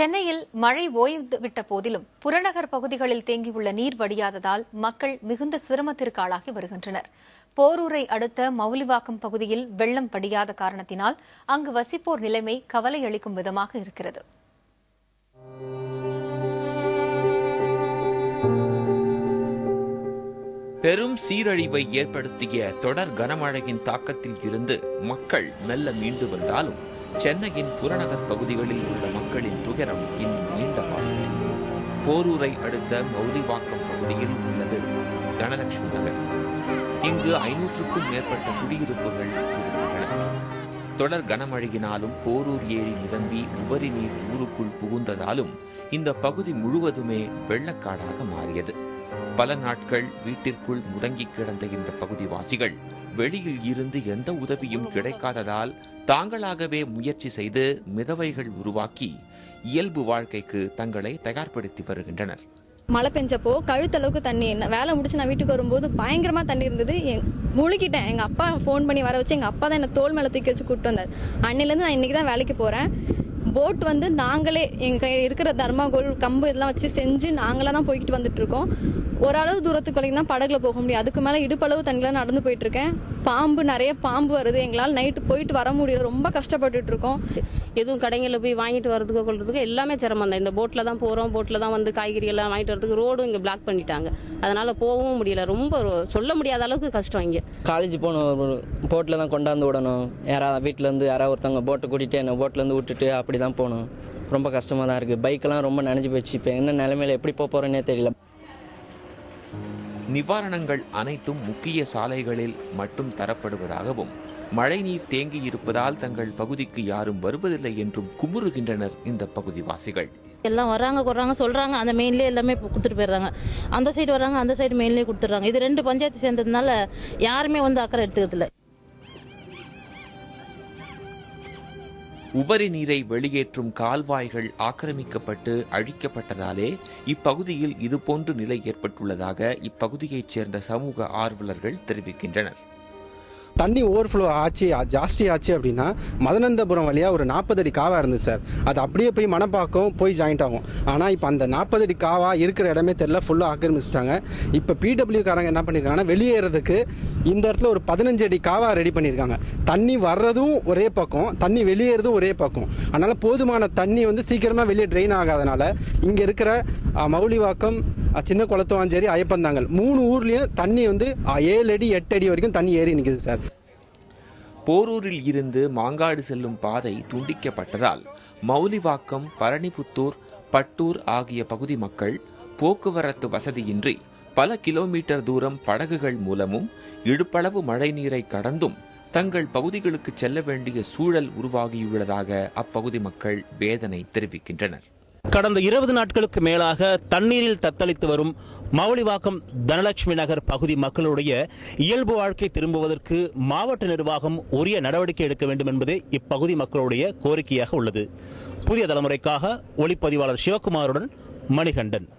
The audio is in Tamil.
சென்னையில் மழை ஓய்ந்துவிட்ட போதிலும் புறநகர் பகுதிகளில் தேங்கியுள்ள நீர் வடியாததால் மக்கள் மிகுந்த சிரமத்திற்கு ஆளாகி வருகின்றனர். போரூரை அடுத்த மவுலிவாக்கம் பகுதியில் வெள்ளம் வடியாத காரணத்தினால் அங்கு வசிப்போர் நிலைமை கவலை அளிக்கும் விதமாக இருக்கிறது. பெரும் சீரழிவை ஏற்படுத்திய தொடர் கனமழையின் தாக்கத்தில் இருந்து மக்கள் மெல்ல மீண்டு வந்தாலும் சென்னையின் புறநகர் பகுதிகளில் உள்ள மக்களின் துயரம் இன்னும் நீண்ட பாதை. போரூரை அடுத்த மவுலிவாக்கம் பகுதியில் உள்ளது தனலட்சுமி நகர். இங்கு 500க்கும் மேற்பட்ட குடியிருப்புகள் இருக்கின்றன. தொடர் கனமழையினாலும் போரூர் ஏரி நிரம்பி உபரி நீர் ஊருக்குள் புகுந்ததாலும் இந்த பகுதி முழுவதுமே வெள்ளக்காடாக மாறியது. பல நாட்கள் வீட்டிற்குள் முடங்கி கிடந்த இந்த பகுதிவாசிகள் வெளியில் இருந்து எந்த உதவியும் கிடைக்காததால் தாங்களாகவே முயற்சி செய்து மிதவைகள் உருவாக்கி இயல்பு வாழ்க்கைக்கு தங்களை தயார்படுத்தி வருகின்றனர். மழை பெஞ்சப்போ கழுத்தளவுக்கு தண்ணி, வேலை முடிச்சு நான் வீட்டுக்கு வரும்போது பயங்கரமா தண்ணி இருந்தது. முழுகிட்டேன். எங்க அப்பா ஃபோன் பண்ணி வர வச்சு எங்க அப்பா தான் என்ன தோல் மேல தூக்கி வச்சு கூப்பிட்டு வந்தார். அன்னிலேருந்து நான் இன்னைக்கு தான் வேலைக்கு போறேன். போட் நாங்களே எங்க இருக்கிற தர்மாகோல் கம்பு இதெல்லாம் வச்சு செஞ்சு நாங்களா தான் போய்கிட்டு வந்துட்டு இருக்கோம். ஓரளவு தூரத்துக்கு வரைக்கும் தான் படகுல போக முடியும். அதுக்கு மேல இடுப்பளவு தண்ணில நடந்து போயிட்டு இருக்கேன். நிறைய பாம்பு வருது. எங்களால் நைட்டு போயிட்டு வர முடியல. ரொம்ப கஷ்டப்பட்டுட்டு இருக்கோம். எதுவும் கடைகளில் போய் வாங்கிட்டு வரதுக்கோ கொள்றதுக்கோ எல்லாமே சிரமம் தான். இந்த போட்டில் தான் போகிறோம். போட்டில் தான் வந்து காய்கறி எல்லாம் வாங்கிட்டு வரதுக்கு ரோடும் இங்கே பிளாக் பண்ணிட்டாங்க. அதனால போகவும் முடியல. ரொம்ப சொல்ல முடியாத அளவுக்கு கஷ்டம். இங்கே காலேஜ் போகணும், போட்டில் தான் கொண்டாந்து விடணும். யாராவது வீட்டிலேருந்து யாராவது ஒருத்தவங்க போட்டை கூட்டிகிட்டு என்ன போட்டிலேருந்து விட்டுட்டு அப்படி தான் போகணும். ரொம்ப கஷ்டமாக தான் இருக்குது. பைக்கெல்லாம் ரொம்ப நனைஞ்சு போச்சு. இப்போ என்ன நிலைமையில எப்படி போகிறேன்னே தெரியல. நிவாரணங்கள் அனைத்தும் முக்கிய சாலைகளில் மட்டும் தரப்படுவதாகவும் மழைநீர் தேங்கி இருப்பதால் தங்கள் பகுதிக்கு யாரும் வருவதில்லை என்றும் குமுறுகின்றனர் இந்த பகுதிவாசிகள். எல்லாம் வர்றாங்க சொல்றாங்க, அந்த மெயின்லேயே எல்லாமே கொடுத்துட்டு போயிடுறாங்க. அந்த சைடு வர்றாங்க, அந்த சைடு மெயின்லேயே கொடுத்துட்றாங்க. இது 2 பஞ்சாயத்து சேர்ந்ததுனால யாருமே வந்து அக்கறை எடுத்துக்கிறதில்ல. உபரி நீரை வெளியேற்றும் கால்வாய்கள் ஆக்கிரமிக்கப்பட்டு அழிக்கப்பட்டதாலே இப்பகுதியில் இதுபோன்ற நிலை ஏற்பட்டுள்ளதாக இப்பகுதியைச் சேர்ந்த சமூக ஆர்வலர்கள் தெரிவிக்கின்றனர். தண்ணி ஓவர்ஃப்ளோ ஆச்சு, ஜாஸ்தி ஆச்சு அப்படின்னா மதனந்தபுரம் வழியாக ஒரு 40 அடி காவா இருந்துச்சு சார். அது அப்படியே போய் மணப்பாக்கம் போய் ஜாயிண்ட் ஆகும். ஆனால் இப்போ அந்த 40 அடி காவா இருக்கிற இடமே தெரியல, ஃபுல்லாக ஆக்கிரமிச்சிட்டாங்க. இப்போ பிடபிள்யூ காரங்க என்ன பண்ணியிருக்காங்கன்னா வெளியேறதுக்கு இந்த இடத்துல ஒரு 15 அடி காவா ரெடி பண்ணியிருக்காங்க. தண்ணி வர்றதும் ஒரே பக்கம், தண்ணி வெளியேறதும் ஒரே பக்கம். அதனால் போதுமான தண்ணி சீக்கிரமாக வெளியே ட்ரெயின் ஆகாதனால இங்கே இருக்கிற மவுலிவாக்கம், சின்ன குளத்துவாஞ்சேரி, ஐயப்பந்தாங்கல் 3 ஊர்லேயும் தண்ணி 7 அடி 8 அடி வரைக்கும் தண்ணி ஏறி நிற்குது சார். போரூரில் இருந்து மாங்காடு செல்லும் பாதை துண்டிக்கப்பட்டதால் மவுலிவாக்கம், பரணிபுத்தூர், பட்டூர் ஆகிய பகுதி மக்கள் போக்குவரத்து வசதியின்றி பல கிலோமீட்டர் தூரம் படகுகள் மூலமும் இடுப்பளவு மழைநீரை கடந்தும் தங்கள் பகுதிகளுக்கு செல்ல வேண்டிய சூழல் உருவாகியுள்ளதாக அப்பகுதி மக்கள் வேதனை தெரிவிக்கின்றனர். கடந்த 20 நாட்களுக்கு மேலாக தண்ணீரில் தத்தளித்து வரும் மவுலிவாக்கம் தனலட்சுமி நகர் பகுதி மக்களுடைய இயல்பு வாழ்க்கை திரும்புவதற்கு மாவட்ட நிர்வாகம் உரிய நடவடிக்கை எடுக்க வேண்டும் என்பதே இப்பகுதி மக்களுடைய கோரிக்கையாக உள்ளது. புதிய தலைமுறைக்காக ஒளிப்பதிவாளர் சிவகுமாருடன் மணிகண்டன்.